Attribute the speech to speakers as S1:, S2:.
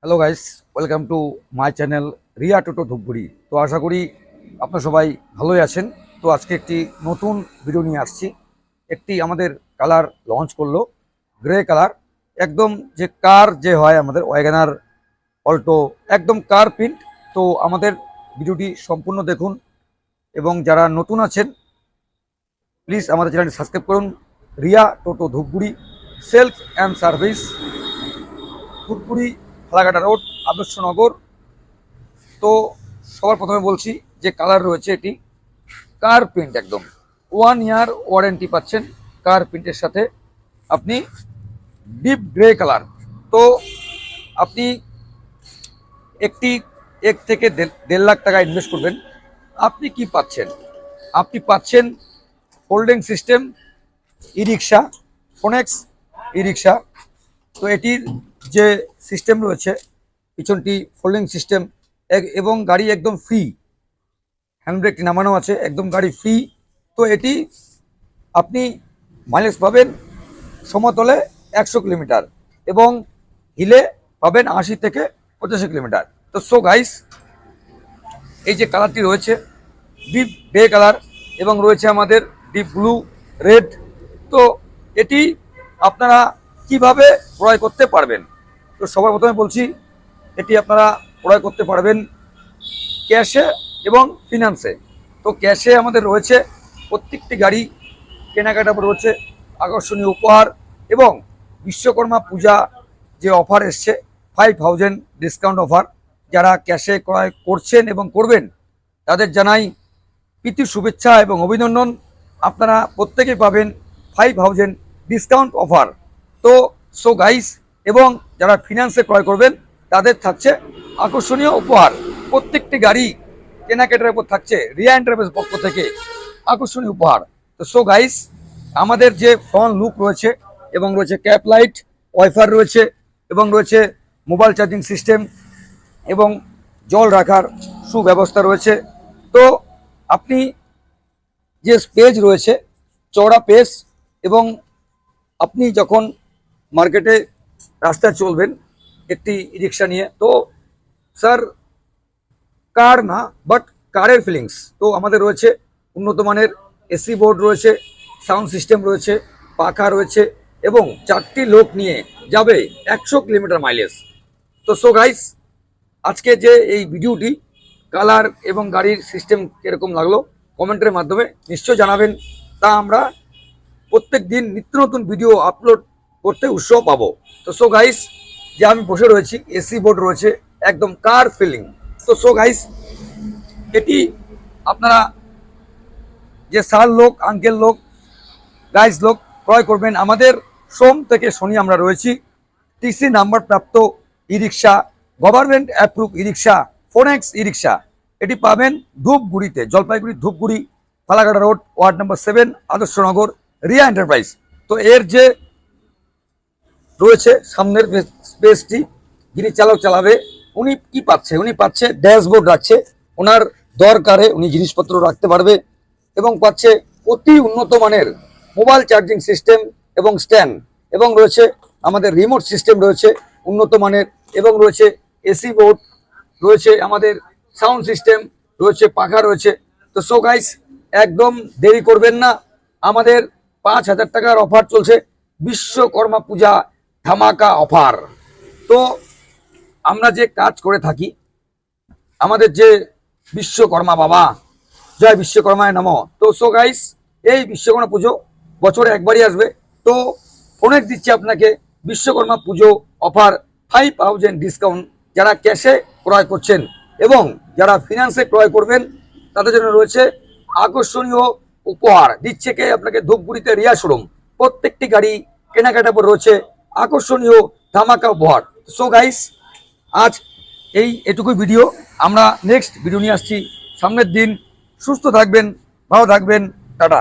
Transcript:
S1: Hello guys, welcome to my channel Riya Toto Dhupguri. তো আশা করি আপনারা সবাই ভালোই আছেন। তো আজকে একটি নতুন ভিডিও নিয়ে আসছি। একটি আমাদের কালার লঞ্চ করলো, গ্রে কালার, একদম যে কার যে হয় আমাদের ওয়াগনার, অল্টো, একদম কার প্রিন্ট। তো আমাদের ভিডিওটি সম্পূর্ণ দেখুন এবং যারা নতুন আছেন প্লিজ আমাদের চ্যানেলটি সাবস্ক্রাইব করুন। Riya Toto Dhupguri, sales and service, Dhupguri, Falakata road, Adarshnagar. তো সবার প্রথমে বলছি যে কালার রয়েছে এটি কার প্রিন্ট, একদম 1 ইয়ার ওয়ারেন্টি পাচ্ছেন কার প্রিন্টের সাথে। আপনি ডিপ গ্রে কালার। তো আপনি একটি 1 থেকে 1.5 লাখ টাকা ইনভেস্ট করবেন, আপনি কি পাচ্ছেন? আপনি পাচ্ছেন ফোল্ডিং সিস্টেম ই রিক্সা, ফোনেক্স ই রিক্সা। তো এটির যে সিস্টেম রয়েছে, পিছনটি ফোল্ডিং সিস্টেম এবং গাড়ি একদম ফ্রি, হ্যান্ডব্রেকটি নামানো আছে, একদম গাড়ি ফ্রি। তো এটি আপনি মাইলেজ পাবেন সমতলে 100 কিলোমিটার এবং হিলে পাবেন 80 থেকে 85 কিলোমিটার। তো সো গাইস, এই যে কালারটি রয়েছে ডিপ গ্রে কালার এবং রয়েছে আমাদের ডিপ ব্লু, রেড। তো এটি আপনারা কিভাবে ক্রয় করতে পারবেন? তো সবার প্রথমে বলছি এটি আপনারা ক্রয় করতে পারবেন ক্যাশে এবং ফিনান্সে। তো ক্যাশে আমাদের রয়েছে প্রত্যেকটি গাড়ি কেনাকাটা রয়েছে আকর্ষণীয় উপহার এবং বিশ্বকর্মা পূজা যে অফার এসছে 5000 ডিসকাউন্ট অফার। যারা ক্যাশে ক্রয় করছেন এবং করবেন তাদের জানাই প্রীতি শুভেচ্ছা এবং অভিনন্দন। আপনারা প্রত্যেকেই পাবেন 5000 ডিসকাউন্ট অফার। তো সো গাইস, এবং যারা ফিনান্সে ক্রয় করবেন তাদের থাকছে আকর্ষণীয় উপহার। প্রত্যেকটি গাড়ি কেনাকাটার উপর থাকছে রিয়া এন্টারপ্রাইজ পক্ষ থেকে আকর্ষণীয় উপহার। তো সো গাইস, আমাদের যে ফ্রন্ট লুক রয়েছে এবং রয়েছে ক্যাপ লাইট, ওয়াইফার রয়েছে এবং রয়েছে মোবাইল চার্জিং সিস্টেম এবং জল রাখার সুব্যবস্থা রয়েছে। তো আপনি যে স্পেস রয়েছে, চওড়া পেস, এবং আপনি যখন মার্কেটে রাস্তায় চলবেন একটি রিক্সা নিয়ে, তো স্যার কার না বাট কারের ফিলিংস। তো আমাদের রয়েছে উন্নত মানের এসি বোর্ড রয়েছে, সাউন্ড সিস্টেম রয়েছে, পাখা রয়েছে এবং 4টি লোক নিয়ে যাবে 100 কিলোমিটার মাইলেজ। তো সো গাইস, আজকে যে এই ভিডিওটি কালার এবং গাড়ির সিস্টেম কিরকম লাগলো কমেন্টের মাধ্যমে নিশ্চয় জানাবেন। তা আমরা প্রত্যেক দিন নিত্য নতুন ভিডিও আপলোড করতে উৎসাহ পাবো। তো সো গাইস, যে আমি বসে রয়েছি এসি বোর্ড রয়েছে, একদম কার ফিলিং। তো সো গাইস, এটি আপনারা যে স্যার লোক, আঙ্কেল লোক, গাইজ লোক ক্রয় করবেন, আমাদের সোম থেকে শনি আমরা রয়েছি। টিসি নাম্বার প্রাপ্ত e rickshaw, government approve e rickshaw, ফোনেক্স ই রিক্সা। এটি পাবেন ধূপগুড়িতে, Jalpaiguri Dhupguri, Falakata road, ward number 7, Adarshnagar, Riya enterprise. তো এর যে রয়েছে সামনের স্পেসটি, যিনি চালক চালাবে উনি কি পাচ্ছে? উনি পাচ্ছে ড্যাশবোর্ড রাখছে, ওনার দরকারে উনি জিনিসপত্র রাখতে পারবে এবং পাচ্ছে অতি উন্নত মানের মোবাইল চার্জিং সিস্টেম এবং স্ট্যান্ড, এবং রয়েছে আমাদের রিমোট সিস্টেম রয়েছে উন্নত মানের, এবং রয়েছে এসি বোর্ড রয়েছে, আমাদের সাউন্ড সিস্টেম রয়েছে, পাখা রয়েছে। তো সো গাইস, একদম দেরি করবেন না, আমাদের 5000 টাকার অফার চলছে, বিশ্বকর্মা পূজা ধামাকা অফার। তো আমরা যে কাজ করে থাকি, আমাদের যে বিশ্বকর্মা বাবা, জয় বিশ্বকর্মায় নম। তো সো গাইস, এই বিশ্বকর্মা পুজো বছরে একবারই আসবে। তো ফোনেক্স দিচ্ছে আপনাকে বিশ্বকর্মা পুজো অফার 5000 ডিসকাউন্ট যারা ক্যাশে ক্রয় করছেন, এবং যারা ফিনান্সে ক্রয় করবেন তাদের জন্য রয়েছে আকর্ষণীয় উপহার। দিচ্ছে কে আপনাকে? ধূপগুড়িতে রিয়া শোরুম। প্রত্যেকটি গাড়ি কেনাকাটার পর রয়েছে আকর্ষণীয় ধামাকা উপহার। সো গাইস, আজ এটুকুই ভিডিও। আমরা নেক্সট ভিডিও নিয়ে আসছি সামনের দিন। সুস্থ থাকবেন, ভালো থাকবেন, টাটা।